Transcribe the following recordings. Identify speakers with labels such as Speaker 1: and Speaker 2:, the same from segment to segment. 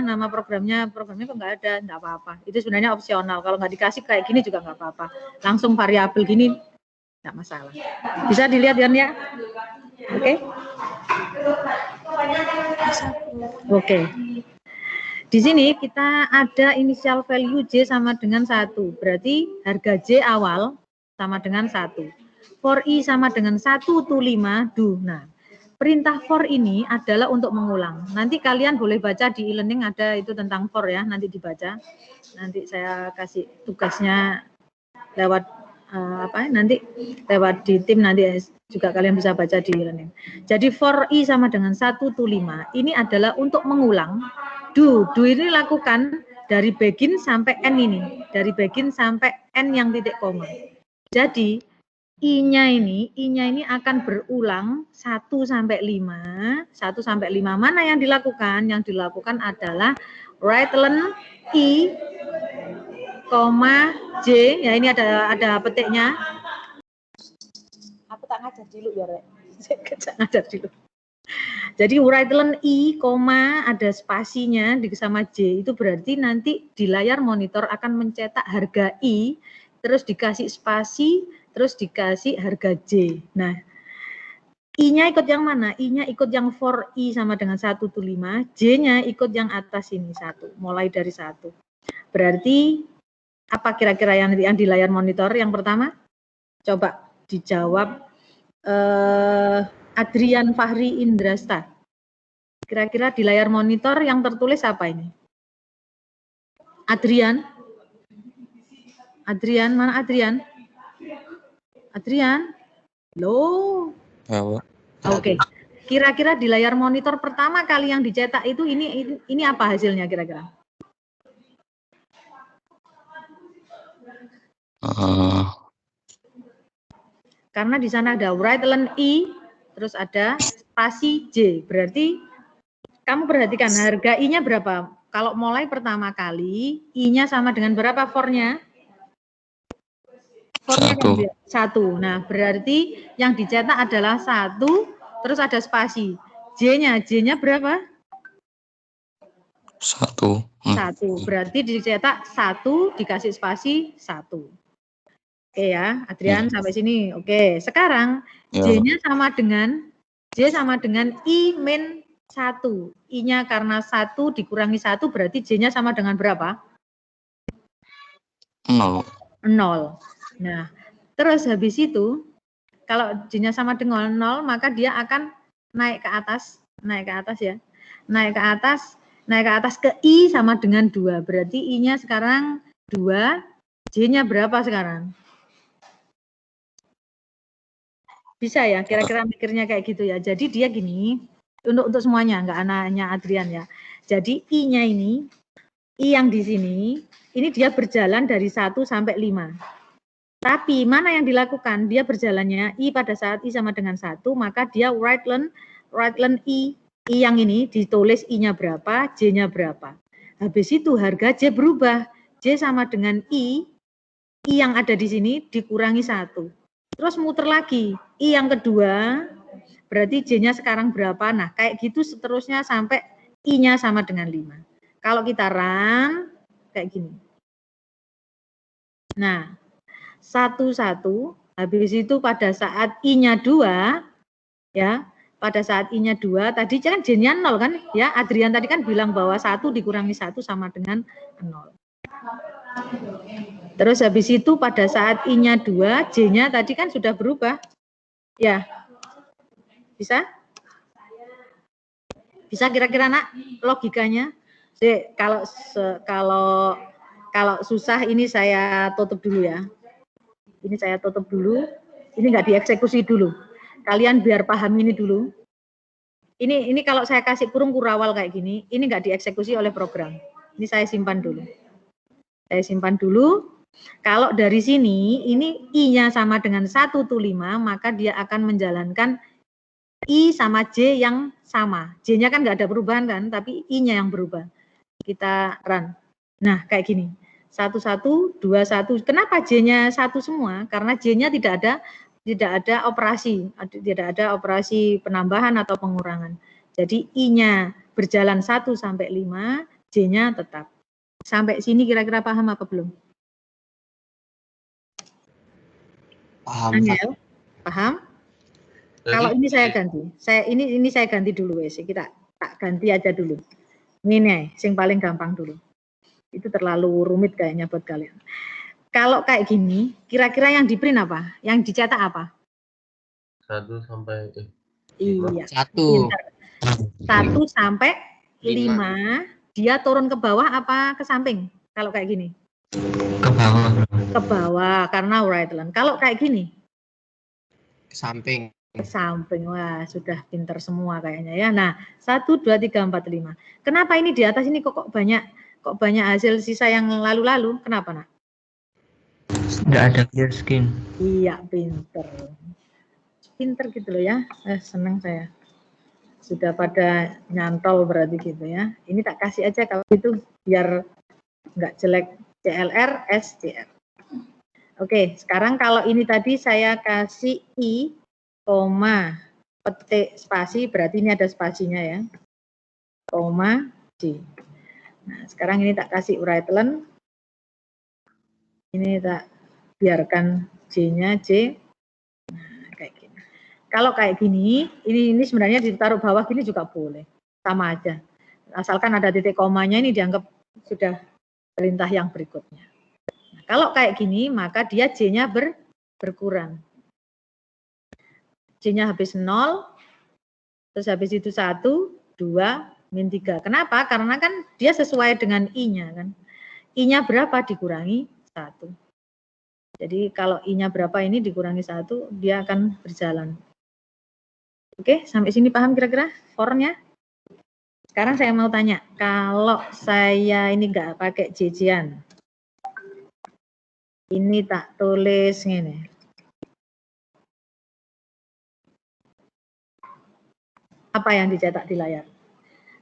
Speaker 1: nama programnya kok nggak ada, nggak apa-apa. Itu sebenarnya opsional. Kalau nggak dikasih kayak gini juga nggak apa-apa. Langsung variabel gini nggak masalah. Bisa dilihat kan ya? Oke? Oke. Di sini kita ada initial value J sama dengan 1. Berarti harga J awal sama dengan 1. For I sama dengan 1 to 5 do. Nah, perintah for ini adalah untuk mengulang. Nanti kalian boleh baca di e-learning ada itu tentang for ya, nanti dibaca. Nanti saya kasih tugasnya lewat nanti lewat di tim, nanti juga kalian bisa baca di e-learning. Jadi for I sama dengan 1 to 5. Ini adalah untuk mengulang. Do ini lakukan dari begin sampai n ini, dari begin sampai n yang titik koma. Jadi I-nya ini akan berulang 1 sampai 5, 1 sampai 5. Mana yang dilakukan? Yang dilakukan adalah write len I, J, ya ini ada petiknya. Aku tak ngajar dulu ya, Rek. Saya ngajar dulu. Jadi write len I, ada spasinya sama J, itu berarti nanti di layar monitor akan mencetak harga I, terus dikasih spasi, terus dikasih harga J. Nah, I-nya ikut yang mana? I-nya ikut yang for I sama dengan 1 to 5, J-nya ikut yang atas ini 1, mulai dari 1. Berarti apa kira-kira yang di layar monitor? Yang pertama, coba dijawab Adrian Fahri Indrasta. Kira-kira di layar monitor yang tertulis apa ini? Adrian? Adrian, mana Adrian? Adrian? Loh. Oke. Kira-kira di layar monitor pertama kali yang dicetak itu ini apa hasilnya kira-kira? Karena di sana ada write len I, terus ada spasi J. Berarti kamu perhatikan harga I-nya berapa? Kalau mulai pertama kali, I-nya sama dengan berapa for-nya? For-nya kan 1. Nah, berarti yang dicetak adalah 1, terus ada spasi. J-nya berapa?
Speaker 2: 1.
Speaker 1: 1. Berarti dicetak 1 dikasih spasi 1. Oke ya, Adrian sampai sini. Oke, sekarang J-nya sama dengan I min 1. I-nya karena 1 dikurangi 1 berarti J-nya sama dengan berapa?
Speaker 2: 0.
Speaker 1: Nah, terus habis itu kalau J-nya sama dengan 0 maka dia akan naik ke atas ya. Naik ke atas ke I sama dengan 2. Berarti I-nya sekarang 2, J-nya berapa sekarang? Bisa ya, kira-kira mikirnya kayak gitu ya. Jadi dia gini, untuk semuanya, nggak anaknya Adrian ya. Jadi I-nya ini, I yang di sini, ini dia berjalan dari 1 sampai 5. Tapi mana yang dilakukan? Dia berjalannya I pada saat I sama dengan 1, maka dia write len I. I yang ini ditulis I-nya berapa, J-nya berapa. Habis itu harga J berubah. J sama dengan I yang ada di sini dikurangi 1. Terus muter lagi, I yang kedua, berarti J-nya sekarang berapa? Nah, kayak gitu seterusnya sampai I-nya sama dengan 5. Kalau kita run, kayak gini. Nah, 1, habis itu pada saat I-nya 2, ya, pada saat I-nya 2, tadi kan J-nya 0 kan, ya, Adrian tadi kan bilang bahwa 1 dikurangi 1 sama dengan 0. Terus habis itu pada saat I-nya 2, J-nya tadi kan sudah berubah. Ya. Bisa? Bisa kira-kira nak logikanya? Jadi, kalau susah ini saya tutup dulu ya. Ini saya tutup dulu. Ini nggak dieksekusi dulu. Kalian biar paham ini dulu. Ini kalau saya kasih kurung kurawal kayak gini, ini nggak dieksekusi oleh program. Ini saya simpan dulu. Saya simpan dulu. Kalau dari sini, ini I-nya sama dengan 1 to 5, maka dia akan menjalankan I sama J yang sama. J-nya kan nggak ada perubahan kan, tapi I-nya yang berubah. Kita run. Nah, kayak gini. 1, 1, 2, 1. Kenapa J-nya 1 semua? Karena J-nya tidak ada operasi penambahan atau pengurangan. Jadi I-nya berjalan 1 sampai 5, J-nya tetap. Sampai sini kira-kira paham apa belum?
Speaker 2: Paham.
Speaker 1: Angel, paham?
Speaker 3: Jadi,
Speaker 1: kalau ini saya ganti. Ini saya ganti dulu wes. Kita tak ganti aja dulu. Ini yang paling gampang dulu. Itu terlalu rumit kayaknya buat kalian. Kalau kayak gini, kira-kira yang di print apa? Yang dicetak apa?
Speaker 3: 1 sampai
Speaker 1: Iya.
Speaker 2: 1.
Speaker 1: 1 sampai 5. Dia turun ke bawah apa ke samping? Kalau kayak gini?
Speaker 2: Ke bawah.
Speaker 1: Ke bawah karena right line. Kalau kayak gini?
Speaker 2: Ke samping.
Speaker 1: Ke samping. Wah, sudah pinter semua kayaknya ya. Nah, 1, 2, 3, 4, 5. Kenapa ini di atas ini kok banyak hasil sisa yang lalu-lalu? Kenapa, Nak?
Speaker 2: Nggak ada clear skin.
Speaker 1: Iya, pinter. Pinter gitu loh ya. Senang saya. Sudah pada nyantol berarti gitu ya. Ini tak kasih aja kalau itu biar nggak jelek. CLR, SCR. Oke, sekarang kalau ini tadi saya kasih I, koma, petik spasi, berarti ini ada spasinya ya. Koma, J. Nah, sekarang ini tak kasih right line. Ini tak biarkan J-nya J. Nah, kayak gini. Kalau kayak gini, ini sebenarnya ditaruh bawah gini juga boleh. Sama aja. Asalkan ada titik komanya ini dianggap sudah perintah yang berikutnya. Nah, kalau kayak gini, maka dia J-nya berkurang. J-nya habis 0, terus habis itu 1, 2, min 3. Kenapa? Karena kan dia sesuai dengan I-nya kan. I-nya berapa dikurangi 1. Jadi kalau I-nya berapa ini dikurangi 1, dia akan berjalan. Oke, sampai sini paham kira-kira for-nya? Sekarang saya mau tanya, kalau saya ini nggak pakai J-J-an, ini tak tulis ini. Apa yang dicetak di layar?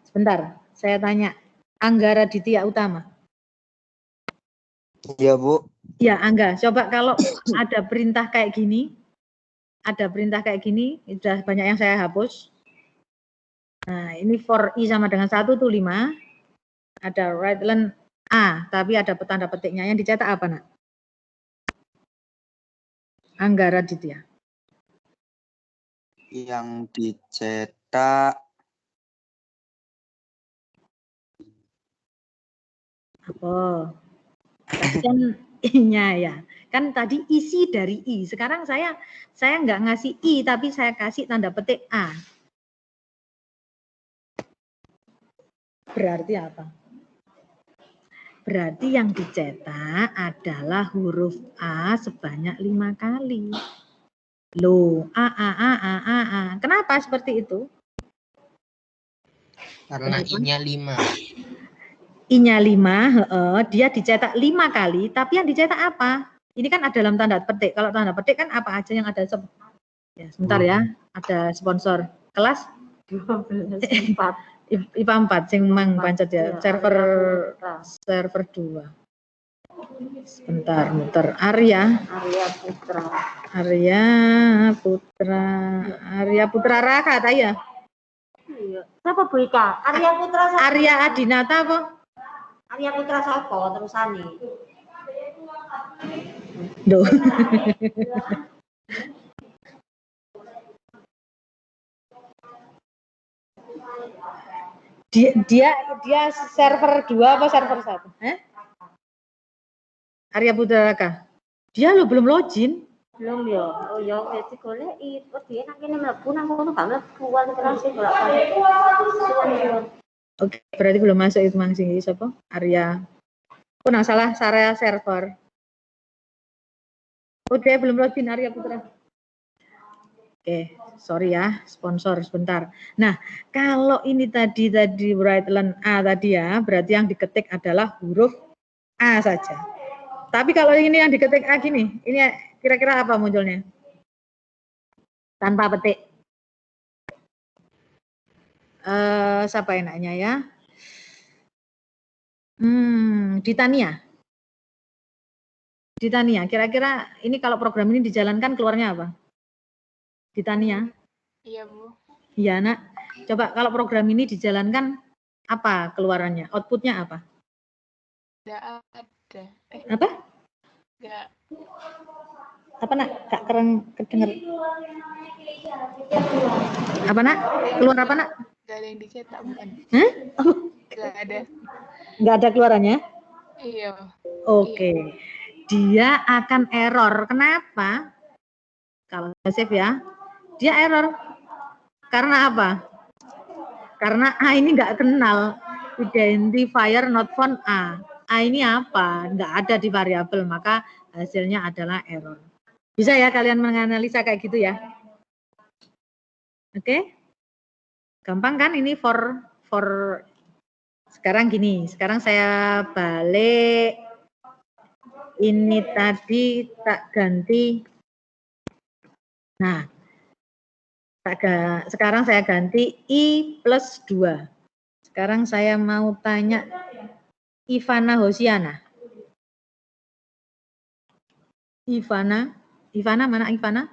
Speaker 1: Sebentar, saya tanya. Anggara Ditya Utama.
Speaker 4: Iya, Bu.
Speaker 1: Ya, Angga. Coba kalau ada perintah kayak gini, sudah banyak yang saya hapus. Nah, ini for I sama dengan 1 tuh 5. Ada right line A, tapi ada tanda petiknya. Yang dicetak apa, Nak? Anggara Ditya.
Speaker 4: Yang dicetak
Speaker 1: apa? Tadi kan I-nya ya. Kan tadi isi dari I. Sekarang saya nggak ngasih I, tapi saya kasih tanda petik A. Berarti apa? Berarti yang dicetak adalah huruf A sebanyak 5 kali. Loh, A. Kenapa seperti itu?
Speaker 2: Karena I-nya 5.
Speaker 1: I-nya 5, dia dicetak 5 kali, tapi yang dicetak apa? Ini kan ada dalam tanda petik. Kalau tanda petik kan apa aja yang ada. Ya, sebentar ya, ada sponsor. Kelas? 4. IPA 4, sing mang pancet ya, server 2. Sebentar, muter. Arya Putra Raka ta ya?
Speaker 5: Iya. Siapa Bu Ika? Arya Putra sapa?
Speaker 1: Arya Adinata apa?
Speaker 5: Arya Putra sapa terusane?
Speaker 1: Duh. Dia server 2 apa server 1? Arya Putra Raka. Dia lo belum login.
Speaker 5: Belum ya. Oh ya wis digoleki. Terus dia nang kene mlebu nang kono gak mlebu wal terus bolak-balik.
Speaker 1: Oke, berarti belum masuk itu mang sing sapa? Arya. Oh, nggak salah Saraya server. Oh, dia belum login Arya Putra. Oke, sorry ya, sponsor sebentar. Nah, kalau ini tadi right line A tadi ya, berarti yang diketik adalah huruf A saja. Tapi kalau ini yang diketik A gini, ini kira-kira apa munculnya? Tanpa petik. Siapa enaknya ya? Ditania. Kira-kira ini kalau program ini dijalankan keluarnya apa? Ditania?
Speaker 6: Iya, Bu.
Speaker 1: Iya, Nak. Coba kalau program ini dijalankan Apa keluarannya? Outputnya apa?
Speaker 6: Nggak ada.
Speaker 1: Apa?
Speaker 6: Nggak.
Speaker 1: Apa nak? Kak keren kedenger. Apa nak? Keluar apa nak?
Speaker 6: Nggak ada yang dicetak bukan?
Speaker 1: Hah? Oh,
Speaker 6: Nggak ada.
Speaker 1: nggak ada keluarannya?
Speaker 6: Iya.
Speaker 1: Oke. Dia akan error. Kenapa? Kalau saya save ya, dia error. Karena apa? Karena A ini nggak kenal. Identifier not found A. A ini apa? Nggak ada di variabel, maka hasilnya adalah error. Bisa ya kalian menganalisa kayak gitu ya? Oke? Gampang kan ini for sekarang gini. Sekarang saya balik. Ini tadi tak ganti. Nah, sekarang saya ganti I plus 2. Sekarang saya mau tanya Ivana Hosiana. Ivana mana Ivana?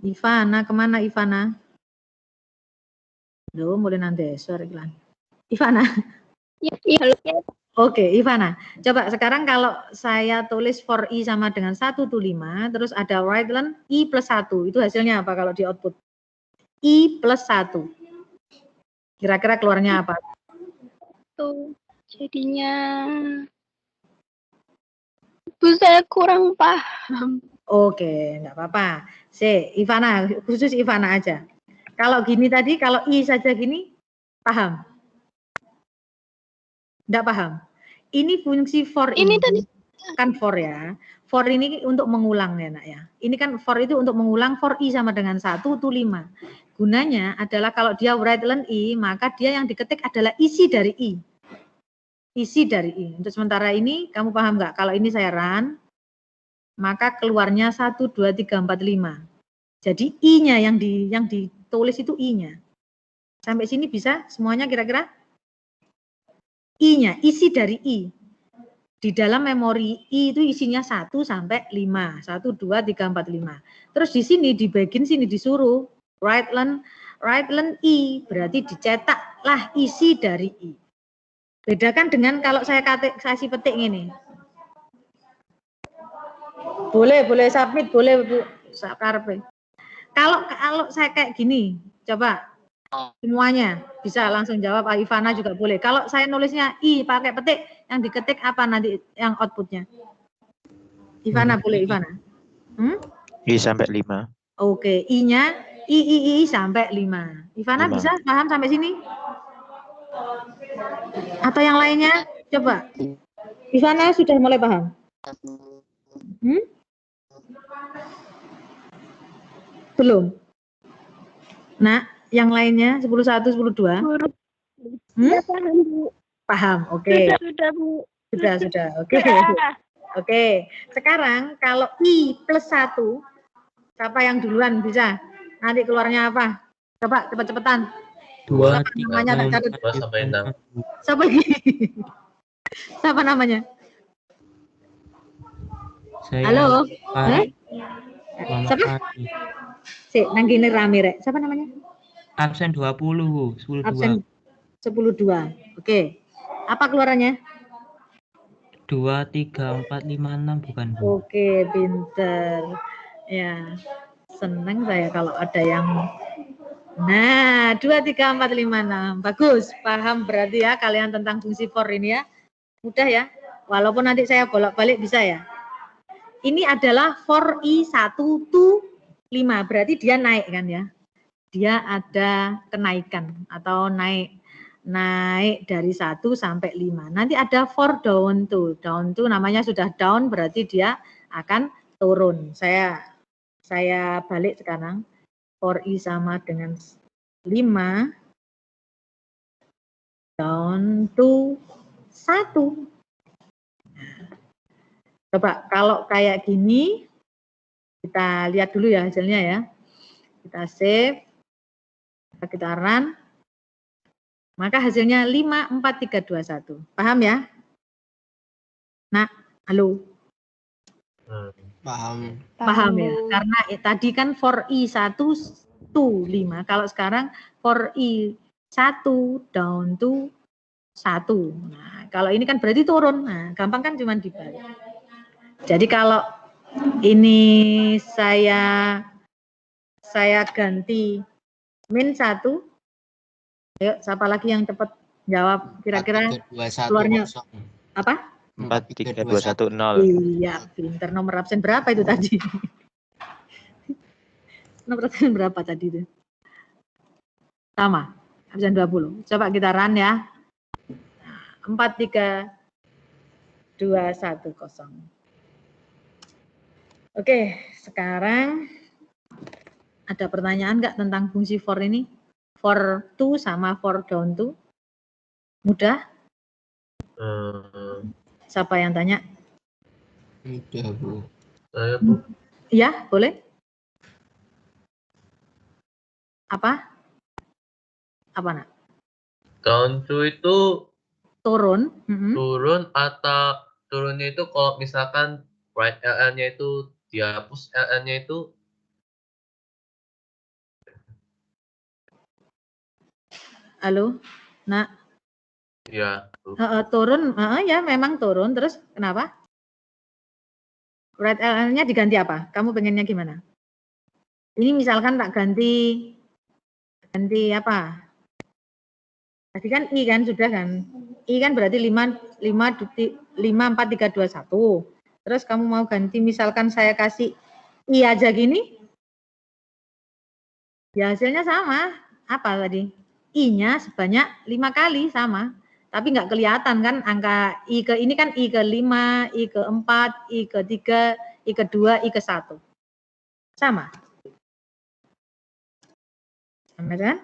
Speaker 1: Ivana kemana Ivana? Loh, mulai nanti sore iklan. Ivana.
Speaker 7: Iya, halo.
Speaker 1: Oke, Ivana. Coba sekarang kalau saya tulis for I sama dengan 1 to 5, terus ada right len I plus 1. Itu hasilnya apa kalau di output? I plus 1. Kira-kira keluarnya apa?
Speaker 7: Tuh, jadinya Bu saya kurang paham.
Speaker 1: Oke, enggak apa-apa. Ivana, khusus Ivana aja. Kalau gini tadi, kalau I saja gini, paham? Enggak paham. Ini fungsi for ini tadi kan for ya. For ini untuk mengulang ya nak ya. Ini kan for itu untuk mengulang for I sama dengan 1 to 5. Gunanya adalah kalau dia write len I, maka dia yang diketik adalah isi dari I. Isi dari I. Untuk sementara ini kamu paham nggak? Kalau ini saya run, maka keluarnya 1, 2, 3, 4, 5. Jadi I-nya yang ditulis itu I-nya. Sampai sini bisa semuanya kira-kira? I-nya, isi dari I. Di dalam memori I itu isinya 1 sampai 5. 1, 2, 3, 4, 5. Terus di sini, di bagian sini disuruh write len I. Berarti dicetaklah isi dari I. Bedakan dengan kalau saya kasih petik ini. Boleh submit, boleh Bu. Kalau saya kayak gini, coba semuanya bisa langsung jawab. Ivana juga boleh. Kalau saya nulisnya I pakai petik, yang diketik apa nanti yang outputnya? Ivana boleh Ivana.
Speaker 8: I sampai 5.
Speaker 1: Oke, I-nya I sampai 5. Ivana 5. Bisa paham sampai sini? Atau yang lainnya? Coba. Ivana sudah mulai paham? Belum? Nah, yang lainnya 11, 12?
Speaker 7: Ya, paham, Bu.
Speaker 1: Paham, oke.
Speaker 7: Sudah, Bu.
Speaker 1: Sudah, oke. Oke, sekarang kalau I plus 1, siapa yang duluan bisa? Nanti keluarnya apa? Coba cepet-cepetan.
Speaker 2: 2,
Speaker 1: 3,
Speaker 3: 2 sampai 6.
Speaker 1: Siapa lagi? Siapa namanya?
Speaker 2: Saya
Speaker 1: Halo?
Speaker 2: Siapa?
Speaker 1: Nang gini rame rek. Siapa namanya?
Speaker 2: Absen 20, 10.
Speaker 1: Absen 10-2. Oke. Apa keluarannya?
Speaker 2: 2, 3, 4, 5, 6 bukan Bu.
Speaker 1: Oke, pinter. Ya, seneng saya kalau ada yang. Nah, 2, 3, 4, 5, 6. Bagus, paham berarti ya kalian tentang fungsi for ini ya. Mudah ya. Walaupun nanti saya bolak-balik bisa ya. Ini adalah for I 1 to 5. Berarti dia naik kan ya. Dia ada kenaikan atau naik dari 1 sampai 5. Nanti ada for down to. Down to namanya sudah down berarti dia akan turun. Saya balik sekarang. For I sama dengan 5 down to 1. Coba kalau kayak gini kita lihat dulu ya hasilnya ya. Kita save. Kita run. Maka hasilnya 5, 4, 3, 2, 1. Paham ya? Nah, halo.
Speaker 2: Paham.
Speaker 1: Paham ya? Karena tadi kan for I 1 to 5. Kalau sekarang for I 1 down to 1. Nah, kalau ini kan berarti turun. Nah, gampang kan cuman dibalik. Jadi kalau ini saya ganti min 1. Ayo, siapa lagi yang cepat jawab kira-kira keluarnya apa?
Speaker 8: 43210.
Speaker 1: Iya, pinter. Nomor absen berapa itu tadi? Nomor absen berapa tadi itu? Sama, absen 20. Coba kita run ya. 4, 3, 2, 1, 0. Oke, sekarang ada pertanyaan nggak tentang fungsi for ini? For to sama for down to? Mudah? Siapa yang tanya?
Speaker 3: Mudah, Bu. Saya, Bu.
Speaker 1: Ya, boleh. Apa? Apa, Nak?
Speaker 3: Down to itu
Speaker 1: Turun.
Speaker 3: turun atau turunnya itu kalau misalkan right LN-nya itu dihapus LN-nya itu
Speaker 1: Halo, Nak.
Speaker 3: ya.
Speaker 1: Turun, ya memang turun. Terus kenapa? Right LN-nya diganti apa? Kamu pengennya gimana? Ini misalkan tak ganti apa? Tadi kan I kan sudah kan? I kan berarti 5, 4, 3, 2, 1. Terus kamu mau ganti misalkan saya kasih I aja gini? Ya hasilnya sama. Apa tadi? I-nya sebanyak 5 kali sama. Tapi nggak kelihatan kan angka I ke ini kan I ke 5, I ke 4, I ke 3, I ke 2, I ke 1. Sama. Sama kan?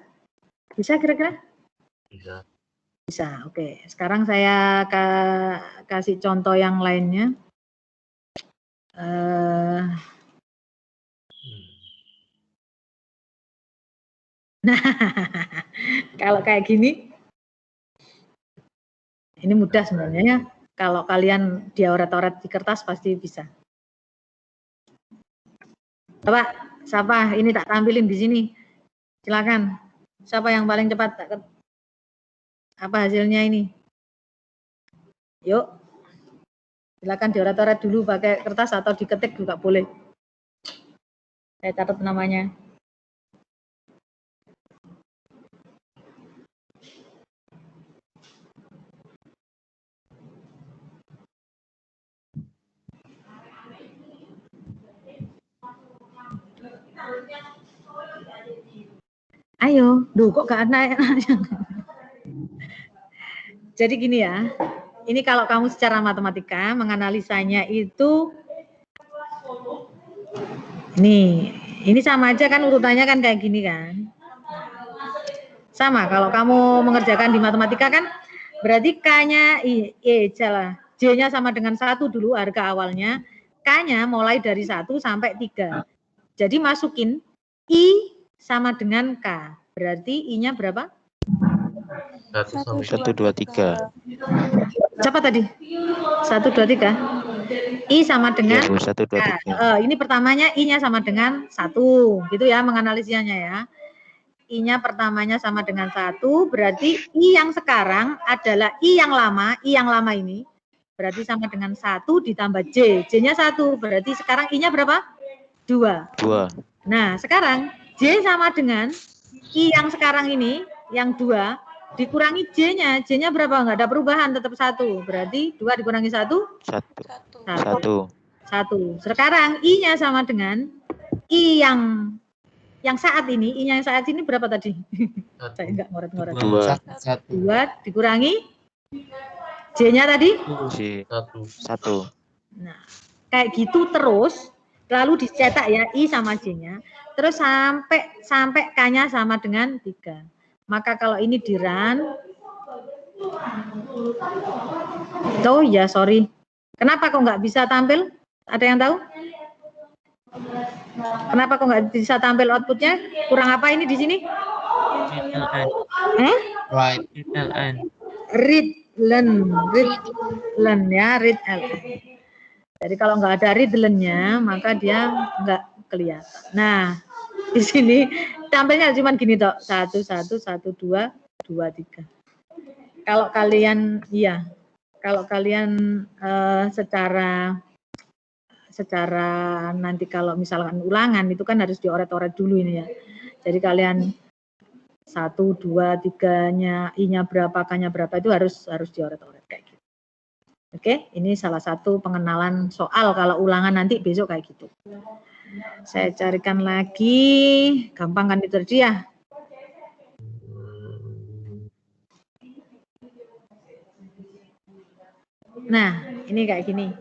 Speaker 1: Bisa kira-kira?
Speaker 3: Bisa.
Speaker 1: Bisa, oke. Sekarang saya kasih contoh yang lainnya. Nah, kalau kayak gini, ini mudah sebenarnya ya. Kalau kalian dioret-oret di kertas pasti bisa. Coba, siapa? Ini tak tampilin di sini. Silakan. Siapa yang paling cepat? Apa hasilnya ini? Yuk. Silakan dioret-oret dulu pakai kertas atau diketik juga boleh. Saya catat namanya. Ayo, duh kok gak naik. Jadi gini ya, ini kalau kamu secara matematika menganalisanya itu, ini sama aja kan urutannya kan kayak gini kan. Sama, kalau kamu mengerjakan di matematika kan, berarti K-nya, J-nya sama dengan 1 dulu harga awalnya, K-nya mulai dari 1 sampai 3. Jadi masukin I sama dengan K. Berarti I-nya berapa?
Speaker 8: 1, 2, 3.
Speaker 1: Siapa tadi? 1, 2, 3. I sama dengan
Speaker 8: 1, 2, 3.
Speaker 1: ini pertamanya I-nya sama dengan 1. Gitu ya menganalisinya ya. I-nya pertamanya sama dengan 1. Berarti I yang sekarang adalah I yang lama. I yang lama ini. Berarti sama dengan 1 ditambah J. J-nya 1. Berarti sekarang I-nya berapa? 2. Nah, sekarang J sama dengan I yang sekarang ini, yang 2, dikurangi J-nya. J-nya berapa? Enggak ada perubahan, tetap 1. Berarti 2 dikurangi 1? 1. Sekarang I-nya sama dengan I yang saat ini. I-nya yang saat ini berapa tadi? Saya enggak ngoret-ngoret. 2 dikurangi J-nya tadi?
Speaker 8: 1.
Speaker 1: Nah, kayak gitu terus. Lalu dicetak ya I sama J-nya, terus sampai K-nya sama dengan 3. Maka kalau ini di run, oh ya sorry, kenapa kok nggak bisa tampil? Ada yang tahu? Kenapa kok nggak bisa tampil outputnya? Kurang apa ini di sini?
Speaker 2: Right.
Speaker 1: Read learn ya, read LN. Jadi kalau nggak ada read learn-nya, maka dia nggak kelihatan. Nah, Di sini tampilnya cuma gini toh, 1, 1, 1, 2, 2, 3. Kalau kalian, iya, kalau kalian secara nanti kalau misalkan ulangan itu kan harus dioret-oret dulu ini ya. Jadi kalian 1, 2, 3-nya, I-nya berapa, K-nya berapa itu harus dioret-oret kayak gitu. Oke, ini salah satu pengenalan soal kalau ulangan nanti besok kayak gitu. Saya carikan lagi, gampang kan itu tadi ya? Nah, ini kayak gini.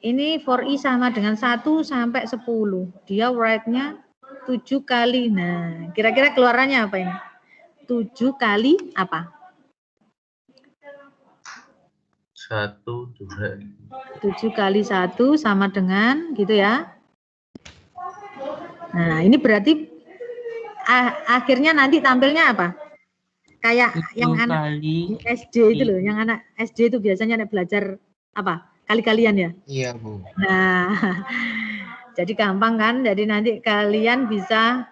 Speaker 1: Ini for I sama dengan 1 sampai 10. Dia write-nya 7 kali. Nah, kira-kira keluarannya apa ini? 7 kali apa?
Speaker 3: 1, 2.
Speaker 1: 7 kali 1 sama dengan gitu ya. Nah, ini berarti akhirnya nanti tampilnya apa? Kayak yang anak SD itu loh, yang anak SD itu biasanya belajar apa? Kali-kalian ya?
Speaker 9: Iya, Bu.
Speaker 1: Nah, jadi gampang kan? Jadi nanti kalian bisa,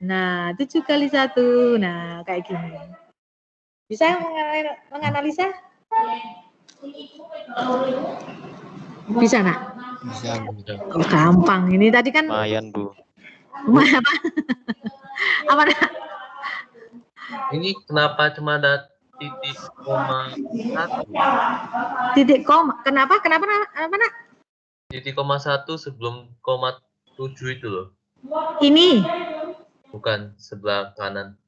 Speaker 1: nah 7 kali 1, nah kayak gini. Bisa menganalisa? Bisa nak?
Speaker 9: Bisa, Bu.
Speaker 1: Oh, gampang. Ini tadi kan
Speaker 8: Lumayan, Bu.
Speaker 1: lumayan apa? Apa nak?
Speaker 3: Ini kenapa cuma ada titik koma 1?
Speaker 1: Titik koma. Kenapa? Apa nak?
Speaker 3: Titik koma 1 sebelum koma 7 itu loh.
Speaker 1: Ini.
Speaker 3: Bukan, sebelah kanan.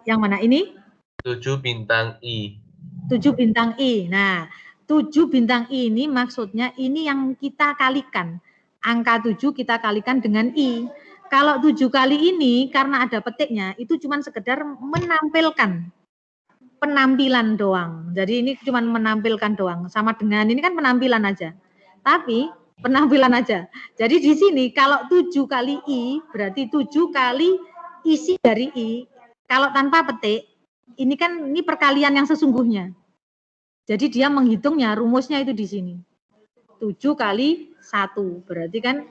Speaker 1: Yang mana ini?
Speaker 3: 7 bintang I.
Speaker 1: 7 bintang I. Nah, 7 bintang I ini maksudnya ini yang kita kalikan. Angka 7 kita kalikan dengan I. Kalau 7 kali ini karena ada petiknya itu cuma sekedar menampilkan. Penampilan doang. Jadi ini cuma menampilkan doang. Sama dengan ini kan penampilan aja. Tapi penampilan aja. Jadi di sini kalau 7 kali I berarti 7 kali isi dari I. Kalau tanpa petik, ini kan ini perkalian yang sesungguhnya. Jadi dia menghitungnya, rumusnya itu di sini. 7 kali 1, berarti kan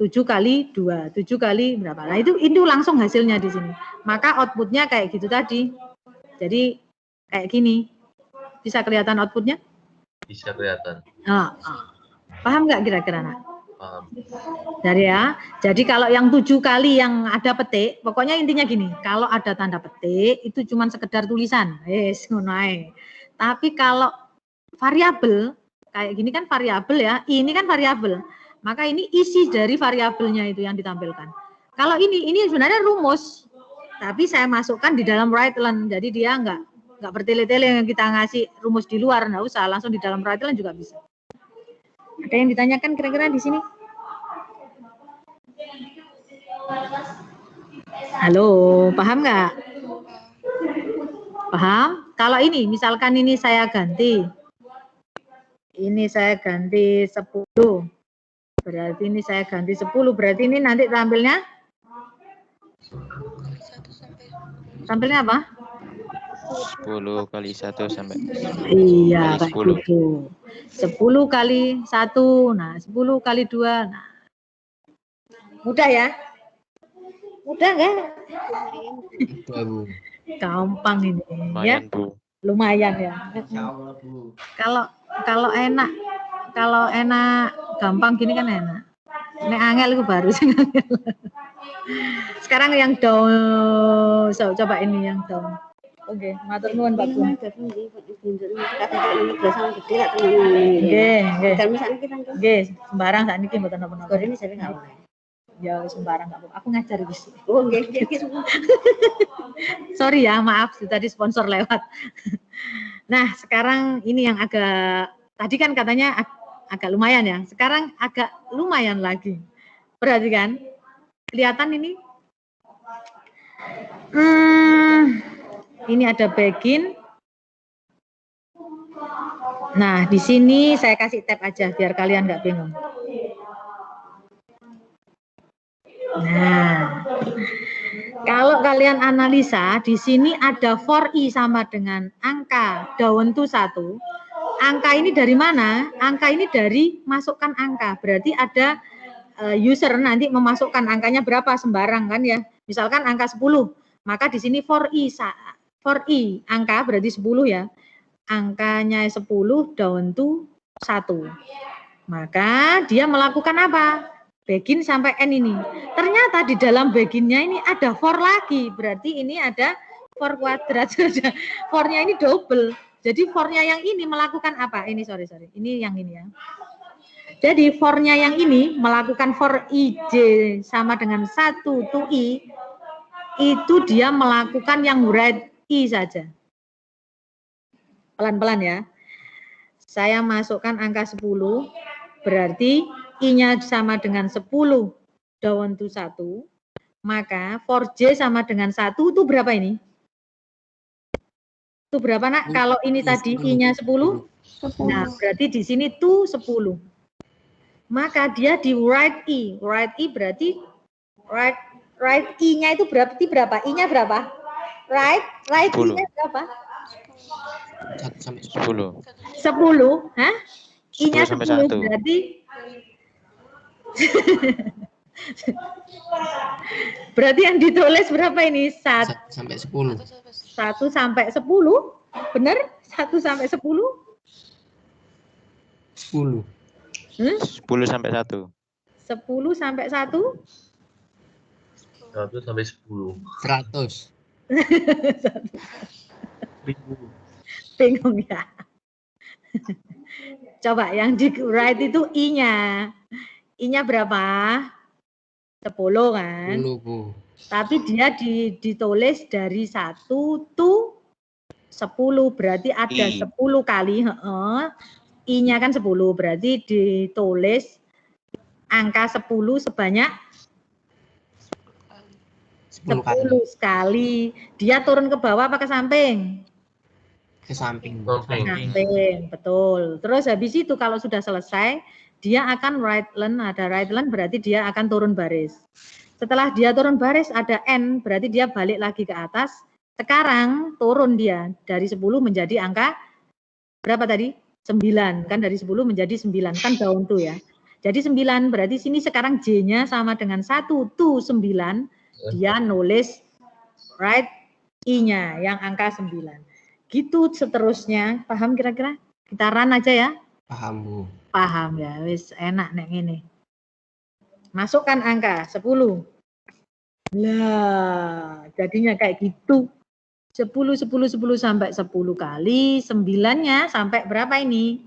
Speaker 1: 7 kali 2, 7 kali berapa. Nah itu langsung hasilnya di sini. Maka outputnya kayak gitu tadi. Jadi kayak gini. Bisa kelihatan outputnya?
Speaker 3: Bisa kelihatan.
Speaker 1: Paham nggak kira-kira nak?
Speaker 3: Paham.
Speaker 1: Dari ya. Jadi kalau yang 7 kali yang ada petik, pokoknya intinya gini. Kalau ada tanda petik itu cuma sekedar tulisan. Tapi kalau variabel kayak gini kan variabel ya. Ini kan variabel. Maka ini isi dari variabelnya itu yang ditampilkan. Kalau ini sebenarnya rumus. Tapi saya masukkan di dalam write-len. Jadi dia nggak bertele-tele yang kita ngasih rumus di luar, nggak usah, langsung di dalam write-len juga bisa. Ada yang ditanyakan kira-kira di sini? Halo, paham nggak? Paham? Kalau ini, misalkan ini saya ganti. Ini saya ganti 10. Berarti ini saya ganti 10. Berarti ini nanti tampilnya? Tampilnya apa?
Speaker 8: 10 kali 1 sampai
Speaker 1: Iya,
Speaker 8: kali
Speaker 1: kayak
Speaker 8: 10.
Speaker 1: gitu. 10 kali 1, nah 10 kali 2. Nah. Mudah ya? Mudah nggak?
Speaker 9: Mudah, Bu.
Speaker 1: Gampang ini.
Speaker 8: Lumayan,
Speaker 1: Ya?
Speaker 8: Bu.
Speaker 1: Lumayan ya. Kalau enak, gampang gini kan enak. Nek angel itu baru sih angel. Sekarang yang down, coba ini yang down. Oke, matur nuwun Pak Bu. Nggih. Sembarang sakniki mboten napa-napa. Ini saya enggak boleh. Ya sembarang enggak apa-apa. Aku ngajar iki. Oh, nggih. Sorry ya, maaf tadi sponsor lewat. Nah, sekarang ini yang agak tadi kan katanya agak lumayan ya. Sekarang agak lumayan lagi. Perhatikan. Kelihatan ini? Ini ada begin. Nah, di sini saya kasih tab aja biar kalian nggak bingung. Nah, kalau kalian analisa di sini ada for i sama dengan angka daun to 1. Angka ini dari mana? Angka ini dari masukkan angka. Berarti ada user nanti memasukkan angkanya berapa sembarang kan ya. Misalkan angka 10, maka di sini for i angka berarti 10 ya. Angkanya 10 down to 1. Maka dia melakukan apa? Begin sampai n ini. Ternyata di dalam beginnya ini ada for lagi. Berarti ini ada for kuadrat. For-nya ini double. Jadi for-nya yang ini melakukan apa? Ini sorry. Ini yang ini ya. Jadi for-nya yang ini melakukan for ij sama dengan 1 to i. Itu dia melakukan yang write i saja. Pelan-pelan ya. Saya masukkan angka 10, berarti i-nya sama dengan 10 down to 1, maka for j sama dengan 1 itu berapa ini? Itu berapa nak? Kalau ini tadi i-nya 10, nah berarti di sini tuh 10. Maka dia di write i. Write i berarti write i-nya itu berapa? I-nya berapa? Write i-nya berapa?
Speaker 8: 1 sampai 10.
Speaker 1: 10, hah? I-nya
Speaker 8: 10 sampai
Speaker 1: 10
Speaker 8: 1.
Speaker 1: berarti berarti yang ditulis berapa ini? 1
Speaker 9: sampai 10.
Speaker 1: 1 sampai 10? Benar? 1 sampai 10?
Speaker 9: 10.
Speaker 8: 10 sampai 1.
Speaker 1: 10 sampai 1?
Speaker 3: 1 sampai 10.
Speaker 9: 100.
Speaker 1: Bingung ya. Coba yang di write itu i-nya. I-nya berapa? 10 kan?
Speaker 9: 10, Bu.
Speaker 1: Tapi dia ditulis dari 1 to 10. Berarti ada 10 kali. I-nya kan 10. Berarti ditulis angka 10 sebanyak 10 sekali. Dia turun ke bawah apa ke samping?
Speaker 9: Ke samping.
Speaker 1: Samping, betul. Terus habis itu kalau sudah selesai, dia akan right line, ada right line berarti dia akan turun baris. Setelah dia turun baris ada n, berarti dia balik lagi ke atas. Sekarang turun dia dari 10 menjadi angka berapa tadi? 9, kan dari 10 menjadi 9, kan down to ya. Jadi 9 berarti sini sekarang j-nya sama dengan 1 to 9, dia nulis right i-nya yang angka 9. Gitu seterusnya, paham kira-kira? Kita run aja ya.
Speaker 9: Paham, Bu.
Speaker 1: Paham ya, wis enak nek ngene. Masukkan angka 10. Lah, jadinya kayak gitu. 10 sampai 10 kali, 9-nya sampai berapa ini?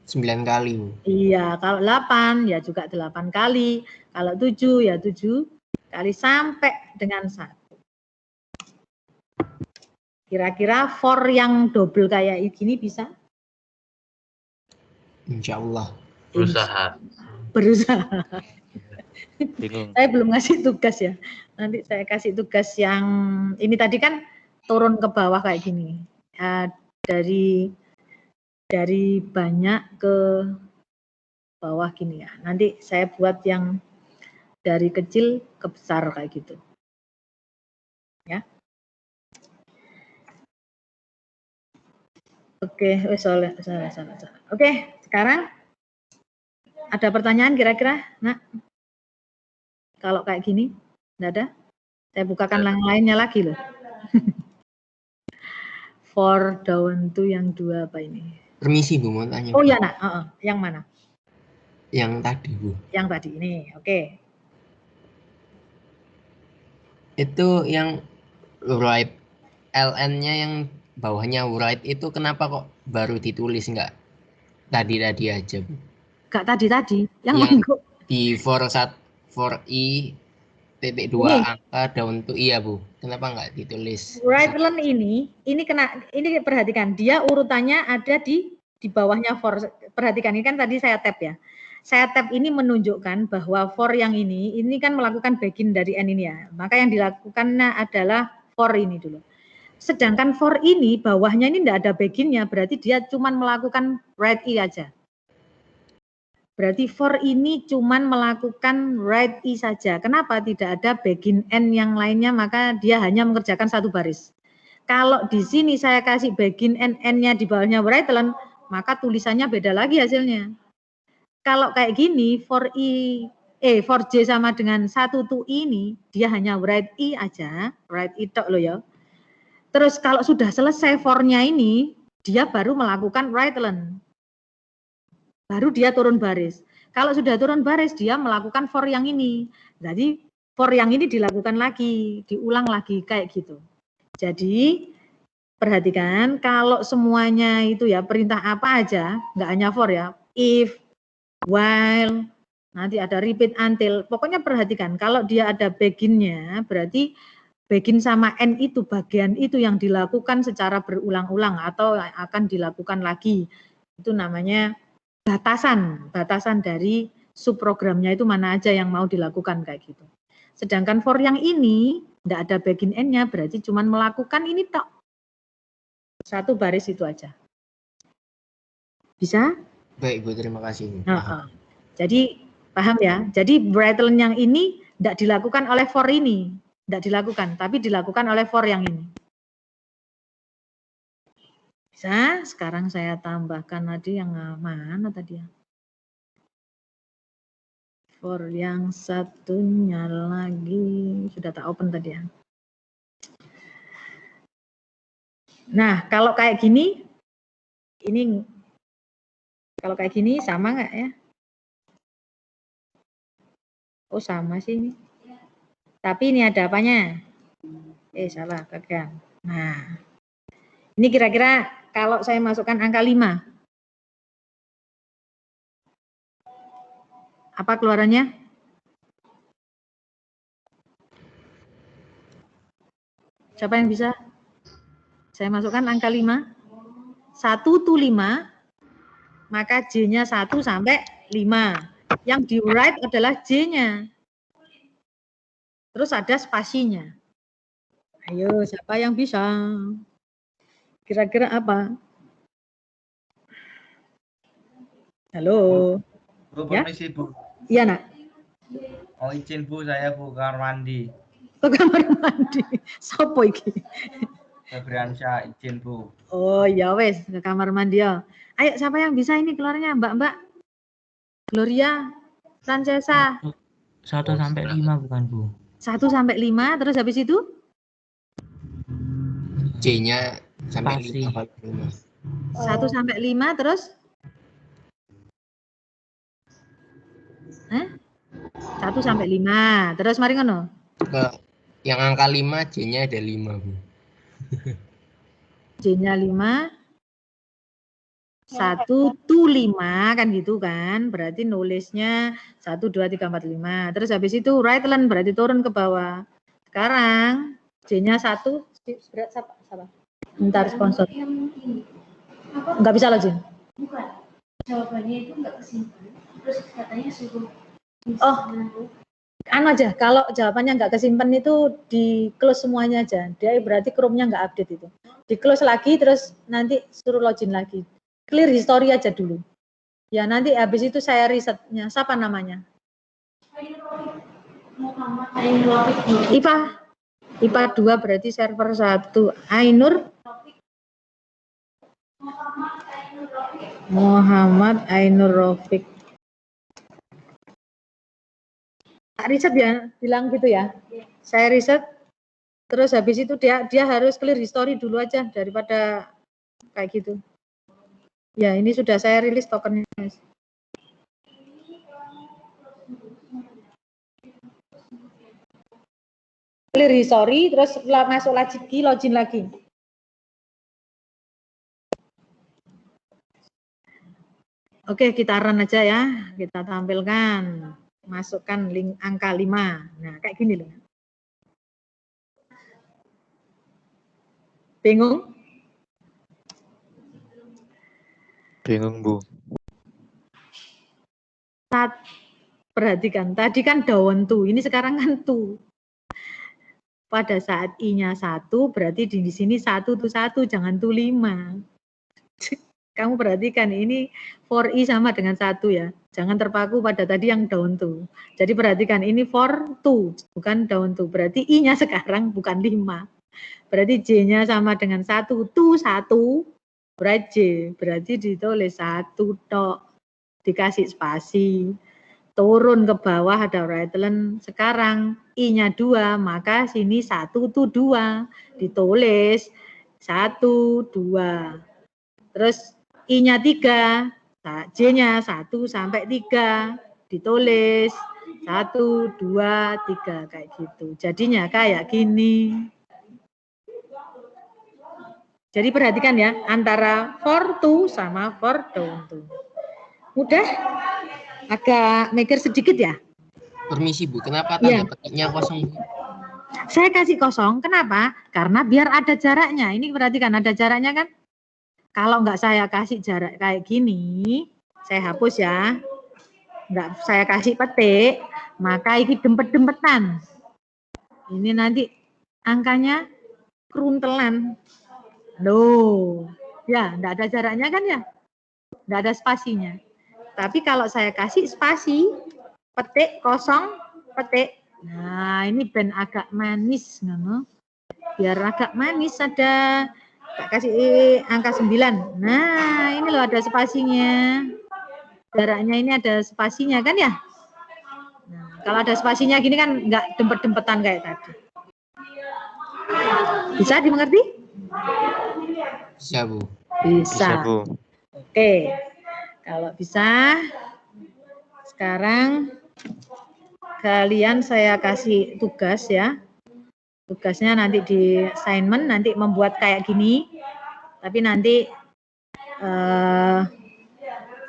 Speaker 9: 9 kali, Bu.
Speaker 1: Iya, kalau 8 ya juga 8 kali. Kalau 7 ya 7 kali sampai dengan 1. Kira-kira for yang double kayak gini bisa?
Speaker 9: Insya Allah.
Speaker 3: Berusaha.
Speaker 8: Bingung.
Speaker 1: Saya belum ngasih tugas ya. Nanti saya kasih tugas yang ini tadi kan turun ke bawah kayak gini. Dari banyak ke bawah gini ya. Nanti saya buat yang dari kecil ke besar kayak gitu. Ya. Oke, salah. Oke, sekarang ada pertanyaan kira-kira, Nak? Kalau kayak gini, enggak ada? Saya bukakan yang lainnya lagi loh. For down to yang 2 apa ini?
Speaker 9: Permisi, Bu, mau tanya.
Speaker 1: Oh ya, Nak. Yang mana?
Speaker 9: Yang tadi, Bu.
Speaker 1: Yang tadi ini, oke.
Speaker 9: Itu yang write ln-nya yang bawahnya write itu kenapa kok baru ditulis enggak tadi aja, Bu?
Speaker 1: Enggak tadi, yang
Speaker 9: di for i titik 2 angka down to i ya, Bu. Kenapa enggak ditulis?
Speaker 1: Write line ini perhatikan, dia urutannya ada di bawahnya for. Perhatikan, ini kan tadi saya tab ya. Saya tab ini menunjukkan bahwa for yang ini kan melakukan begin dari n ini ya. Maka yang dilakukannya adalah for ini dulu. Sedangkan for ini bawahnya ini tidak ada beginnya, berarti dia cuma melakukan write i aja. Berarti for ini cuma melakukan write i saja. Kenapa tidak ada begin n yang lainnya? Maka dia hanya mengerjakan satu baris. Kalau di sini saya kasih begin n-nya di bawahnya write line, maka tulisannya beda lagi hasilnya. kalau kayak gini, for J sama dengan 1 to ini, dia hanya write I aja, write I tok loh ya. Terus kalau sudah selesai for-nya ini, dia baru melakukan write learn. Baru dia turun baris. Kalau sudah turun baris, dia melakukan for yang ini. Jadi for yang ini dilakukan lagi, diulang lagi kayak gitu. Jadi perhatikan kalau semuanya itu ya perintah apa aja, nggak hanya for ya, if, while, nanti ada repeat until. Pokoknya perhatikan kalau dia ada begin-nya, berarti begin sama end itu bagian itu yang dilakukan secara berulang-ulang atau akan dilakukan lagi. Itu namanya batasan dari subprogramnya itu mana aja yang mau dilakukan kayak gitu. Sedangkan for yang ini tidak ada begin end-nya, berarti cuma melakukan ini tok. 1 baris itu aja. Bisa?
Speaker 9: Baik Bu, terima kasih.
Speaker 1: Jadi paham ya? Jadi write learn yang ini tidak dilakukan oleh for ini, tidak dilakukan, tapi dilakukan oleh for yang ini. Bisa? Sekarang saya tambahkan tadi yang mana tadi ya? For yang satunya lagi sudah tak open tadi ya. Nah, kalau kayak gini, ini kalau kayak gini sama nggak ya? Oh sama sih ini. Tapi ini ada apanya? Salah, gagal. Nah, ini kira-kira kalau saya masukkan angka 5. Apa keluarannya? Siapa yang bisa? Saya masukkan angka 5. 1 to 5, maka J-nya 1 sampai 5. Yang di write adalah J-nya. Terus ada spasinya. Ayo, siapa yang bisa? Kira-kira apa? Halo?
Speaker 10: Bu,
Speaker 1: Ya?
Speaker 10: permisi Bu.
Speaker 1: Iya nak.
Speaker 10: Oh izin Bu, saya Bu kamar mandi.
Speaker 1: Ke kamar mandi. Sopo iki?
Speaker 10: Febriansyah izin Bu.
Speaker 1: Oh ya wes ke kamar mandi ya. Ayo siapa yang bisa ini keluarnya Mbak? Gloria, Francesca.
Speaker 2: 1 sampai 5 bukan Bu?
Speaker 1: 1 sampai 5 terus habis itu?
Speaker 9: J-nya sampai
Speaker 2: Spasi.
Speaker 9: 5.
Speaker 1: 1 sampai 5 terus? 1 sampai 5 terus mari ngono.
Speaker 9: Yang angka 5 J-nya ada 5 Bu.
Speaker 1: J-nya 5. 1 to 5 kan gitu kan. Berarti nulisnya 1 2 3 4 5. Terus habis itu write learn berarti turun ke bawah. Sekarang J-nya 1 berat siapa? Bentar sponsor. Enggak bisa loh, Jin.
Speaker 5: Bukan. Jawabannya itu enggak kesimpan. Terus katanya suruh.
Speaker 1: Oh, anu aja, kalau jawabannya nggak kesimpan itu di close semuanya aja. Dia berarti Chrome-nya nggak update itu. Di close lagi, terus nanti suruh login lagi. Clear history aja dulu. Ya nanti habis itu saya risetnya. Siapa namanya? IPA 2 berarti server 1. Ainur Muhammad Ainur Rafiq. Riset ya, bilang gitu ya. Saya riset, terus habis itu dia harus clear history dulu aja daripada kayak gitu. Ya ini sudah saya rilis tokennya. Clear history, terus masuk lagi, login lagi. Oke, kita run aja ya, kita tampilkan. Masukkan link angka 5. Nah, kayak gini loh. Bingung?
Speaker 8: Bingung Bu.
Speaker 1: Perhatikan, tadi kan down to, ini sekarang kan to. Pada saat I-nya 1, berarti di sini 1 to 1, jangan to 5. Kamu perhatikan, ini for I sama dengan 1 ya. Jangan terpaku pada tadi yang down to. Jadi perhatikan, ini for to, bukan down to. Berarti I-nya sekarang bukan 5. Berarti J-nya sama dengan 1 to 1, berarti J. Berarti ditulis 1 tok. dikasih spasi. Turun ke bawah ada right length. Sekarang I-nya 2, maka sini 1 tuh 2. Ditulis 1, 2. Terus I-nya 3, J-nya 1 sampai 3. Ditulis 1, 2, 3 kayak gitu. Jadinya kayak gini. Jadi perhatikan ya, antara for to sama for don't to. Mudah? Agak mikir sedikit ya?
Speaker 9: Permisi Bu, kenapa tanda petiknya kosong Bu?
Speaker 1: Saya kasih kosong, kenapa? Karena biar ada jaraknya. Ini perhatikan, ada jaraknya kan? Kalau nggak saya kasih jarak kayak gini, saya hapus ya. Nggak saya kasih petik, maka ini dempet-dempetan. Ini nanti angkanya keruntelan. Loh, ya nggak ada jaraknya kan ya? Nggak ada spasinya. Tapi kalau saya kasih spasi, petik, kosong, petik. Nah, ini ben agak manis. Biar agak manis ada, tak kasih angka 9. Nah, ini loh ada spasinya. Jaraknya ini ada spasinya kan ya? Nah, kalau ada spasinya gini kan nggak dempet-dempetan kayak tadi. Bisa dimengerti?
Speaker 9: Bisa Bu.
Speaker 1: Bisa.
Speaker 8: Bu.
Speaker 1: Oke. Kalau bisa, sekarang kalian saya kasih tugas ya. Tugasnya nanti di assignment, nanti membuat kayak gini. Tapi nanti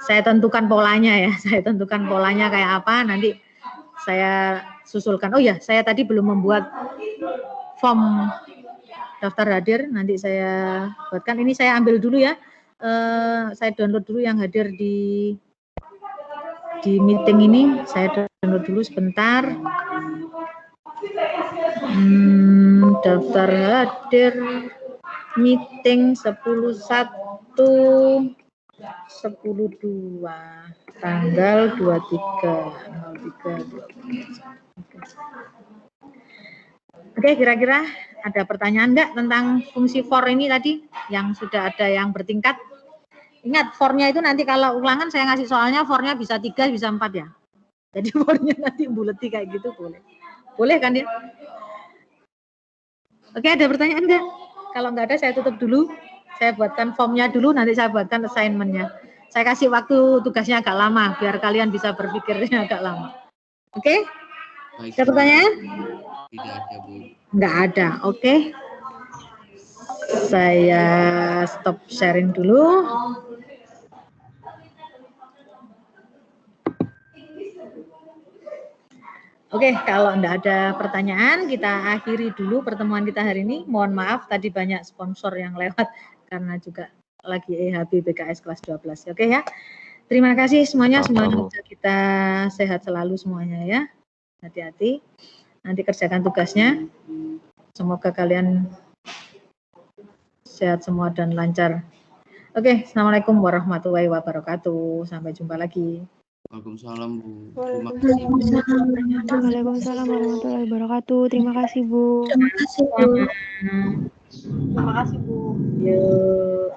Speaker 1: saya tentukan polanya ya. Saya tentukan polanya kayak apa, nanti saya susulkan. Oh ya, saya tadi belum membuat form daftar hadir, nanti saya buatkan. Ini saya ambil dulu ya. Saya download dulu yang hadir di meeting ini. Saya download dulu sebentar. Daftar hadir meeting 10.1 10.2 tanggal 23.03. Oke, kira-kira ada pertanyaan enggak tentang fungsi for ini tadi yang sudah ada yang bertingkat? Ingat, for-nya itu nanti kalau ulangan saya ngasih soalnya for-nya bisa 3, bisa 4 ya. Jadi for-nya nanti buleti kayak gitu boleh. Boleh kan ya? Oke, ada pertanyaan enggak? Kalau enggak ada saya tutup dulu. Saya buatkan formnya dulu, nanti saya buatkan assignment-nya. Saya kasih waktu tugasnya agak lama, biar kalian bisa berpikirnya agak lama. Oke? Ada pertanyaan?
Speaker 3: Tidak ada Bu.
Speaker 1: Enggak ada, oke. Saya stop sharing dulu. Oke, kalau enggak ada pertanyaan, kita akhiri dulu pertemuan kita hari ini. Mohon maaf, tadi banyak sponsor yang lewat, karena juga lagi EHB BKS kelas 12. Oke ya, terima kasih semuanya. Semoga kita sehat selalu semuanya ya. Hati-hati, nanti kerjakan tugasnya. Semoga kalian sehat semua dan lancar. Oke, Assalamualaikum warahmatullahi wabarakatuh. Sampai jumpa lagi.
Speaker 3: Waalaikumsalam Bu.
Speaker 7: Terima kasih. Waalaikumsalam warahmatullahi wabarakatuh. Terima kasih Bu.
Speaker 1: Terima kasih Bu.
Speaker 6: Terima kasih Bu.
Speaker 1: Yuk.